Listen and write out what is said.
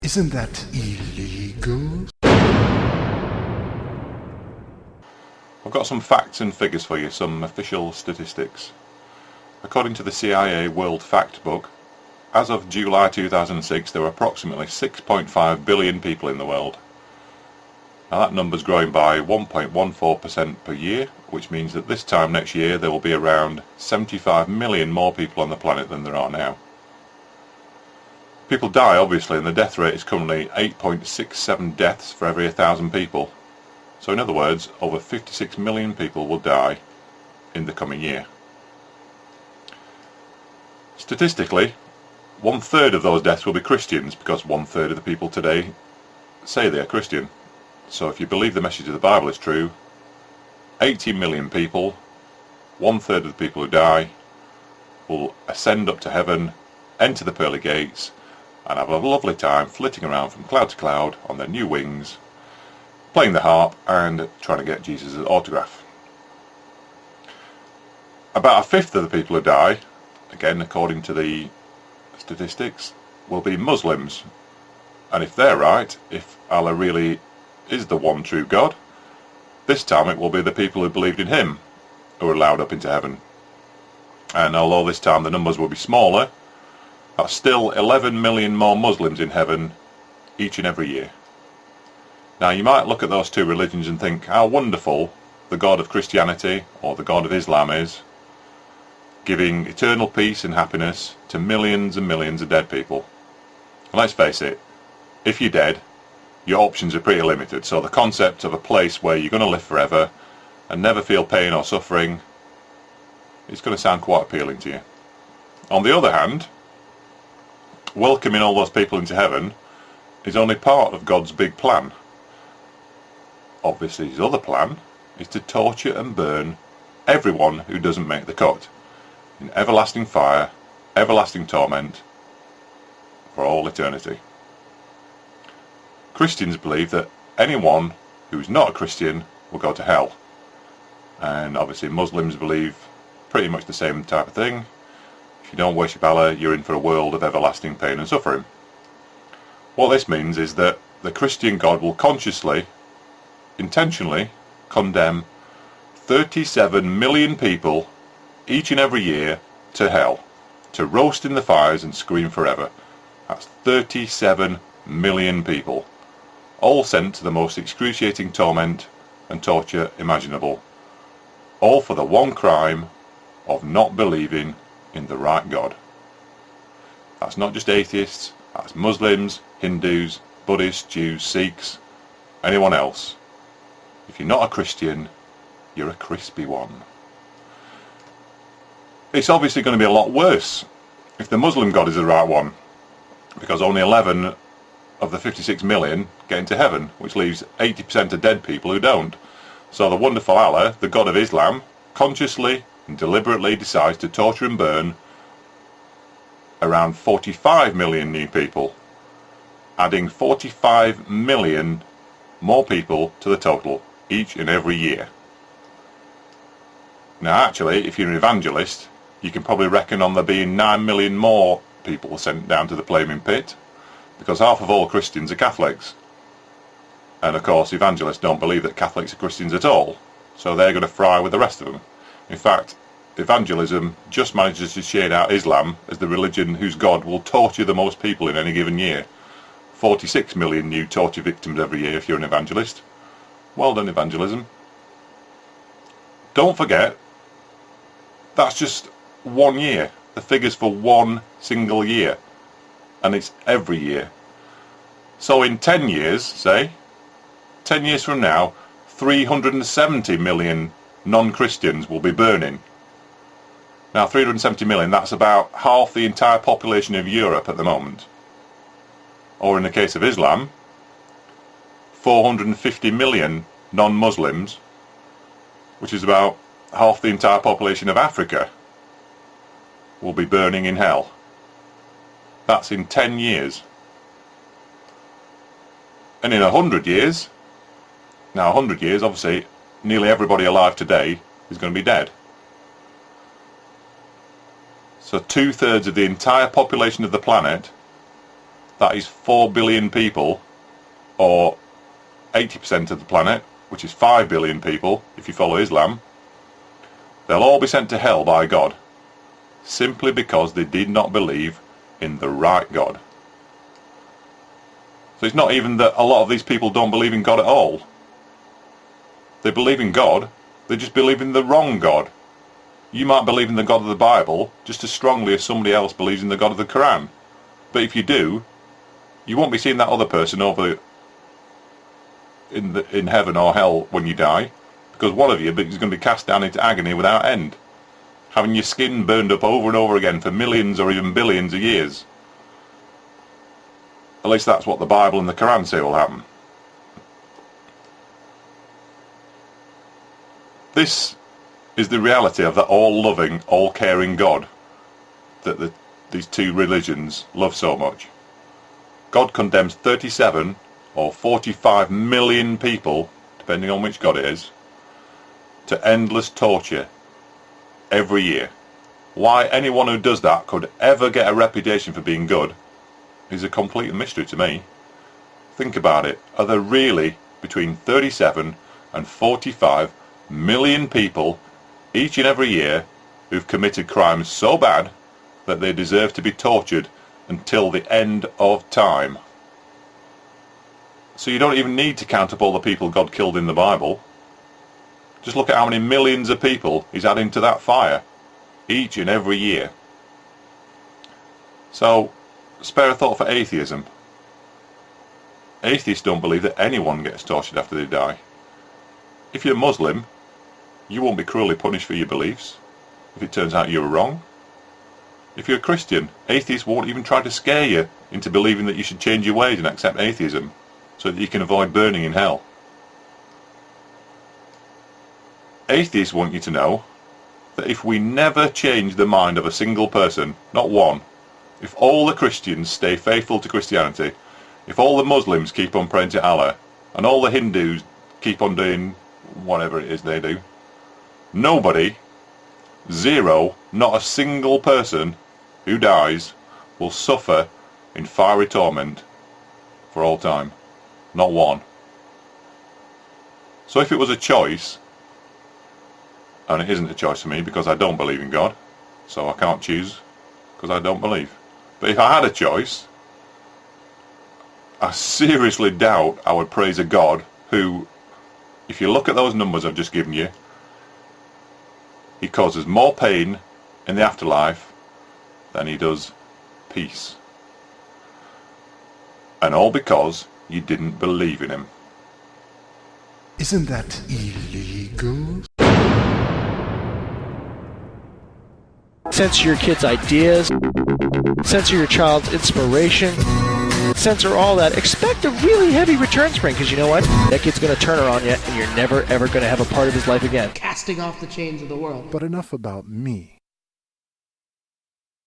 Isn't that illegal? I've got some facts and figures for you, some official statistics. According to the CIA World Factbook, as of July 2006 there were approximately 6.5 billion people in the world. Now that number's growing by 1.14% per year, which means that this time next year there will be around 75 million more people on the planet than there are now. People die obviously, and the death rate is currently 8.67 deaths for every 1,000 people. So in other words, over 56 million people will die in the coming year. Statistically, 1/3 of those deaths will be Christians, because 1/3 of the people today say they are Christian. So if you believe the message of the Bible is true, 80 million people, 1/3 of the people who die, will ascend up to heaven, enter the pearly gates, and have a lovely time flitting around from cloud to cloud on their new wings, playing the harp and trying to get Jesus' autograph. About 1/5 of the people who die, again according to the statistics, will be Muslims. And if they're right, if Allah really is the one true God, this time it will be the people who believed in him who are allowed up into heaven. And although this time the numbers will be smaller, that's still 11 million more Muslims in heaven each and every year. Now you might look at those two religions and think how wonderful the God of Christianity or the God of Islam is, giving eternal peace and happiness to millions and millions of dead people. And let's face it, if you're dead, your options are pretty limited, so the concept of a place where you're going to live forever and never feel pain or suffering is going to sound quite appealing to you. On the other hand, welcoming all those people into heaven is only part of God's big plan. Obviously his other plan is to torture and burn everyone who doesn't make the cut in everlasting fire, everlasting torment for all eternity. Christians believe that anyone who's not a Christian will go to hell, and obviously Muslims believe pretty much the same type of thing. If you don't worship Allah, you're in for a world of everlasting pain and suffering. What this means is that the Christian God will consciously, intentionally condemn 37 million people each and every year to hell, to roast in the fires and scream forever. That's 37 million people, all sent to the most excruciating torment and torture imaginable, all for the one crime of not believing in the right God. That's not just atheists, that's Muslims, Hindus, Buddhists, Jews, Sikhs, anyone else. If you're not a Christian, you're a crispy one. It's obviously going to be a lot worse if the Muslim God is the right one, because only 11 of the 56 million get into heaven, which leaves 80% of dead people who don't. So the wonderful Allah, the God of Islam, consciously and deliberately decides to torture and burn around 45 million new people, adding 45 million more people to the total each and every year. Now actually, if you're an evangelist, you can probably reckon on there being 9 million more people sent down to the flaming pit, because half of all Christians are Catholics. And of course evangelists don't believe that Catholics are Christians at all, so they're going to fry with the rest of them. In fact, evangelism just manages to shade out Islam as the religion whose God will torture the most people in any given year. 46 million new torture victims every year if you're an evangelist. Well done, evangelism. Don't forget, that's just 1 year. The figure's for one single year, and it's every year. So in 10 years, say, 10 years from now, 370 million non-Christians will be burning. Now 370 million, that's about half the entire population of Europe at the moment. Or in the case of Islam, 450 million non-Muslims, which is about half the entire population of Africa, will be burning in hell. That's in 10 years. And in 100 years, now 100 years, obviously, nearly everybody alive today is going to be dead. So 2/3 of the entire population of the planet, that is 4 billion people, or 80% of the planet, which is 5 billion people if you follow Islam, they'll all be sent to hell by God, simply because they did not believe in the right God. So it's not even that a lot of these people don't believe in God at all. They believe in God, they just believe in the wrong God. You might believe in the God of the Bible just as strongly as somebody else believes in the God of the Quran. But if you do, you won't be seeing that other person over in heaven or hell when you die, because one of you is going to be cast down into agony without end, having your skin burned up over and over again for millions or even billions of years. At least that's what the Bible and the Quran say will happen. This is the reality of that all-loving, all-caring God that these two religions love so much. God condemns 37 or 45 million people, depending on which God it is, to endless torture every year. Why anyone who does that could ever get a reputation for being good is a complete mystery to me. Think about it. Are there really between 37 and 45 million people each and every year who've committed crimes so bad that they deserve to be tortured until the end of time? So you don't even need to count up all the people God killed in the Bible. Just look at how many millions of people he's adding to that fire each and every year. So spare a thought for atheism. Atheists don't believe that anyone gets tortured after they die. If you're Muslim, you won't be cruelly punished for your beliefs if it turns out you were wrong. If you're a Christian, atheists won't even try to scare you into believing that you should change your ways and accept atheism so that you can avoid burning in hell. Atheists want you to know that if we never change the mind of a single person, not one, if all the Christians stay faithful to Christianity, if all the Muslims keep on praying to Allah, and all the Hindus keep on doing whatever it is they do, nobody, zero, not a single person who dies will suffer in fiery torment for all time. Not one. So if it was a choice, and it isn't a choice for me because I don't believe in God, so I can't choose because I don't believe. But if I had a choice, I seriously doubt I would praise a God who, if you look at those numbers I've just given you, he causes more pain in the afterlife than he does peace. And all because you didn't believe in him. Isn't that illegal? Censor your kids' ideas, censor your child's inspiration, censor all that. Expect a really heavy return spring, because you know what? That kid's going to turn her on you, and you're never ever going to have a part of his life again. Casting off the chains of the world. But enough about me.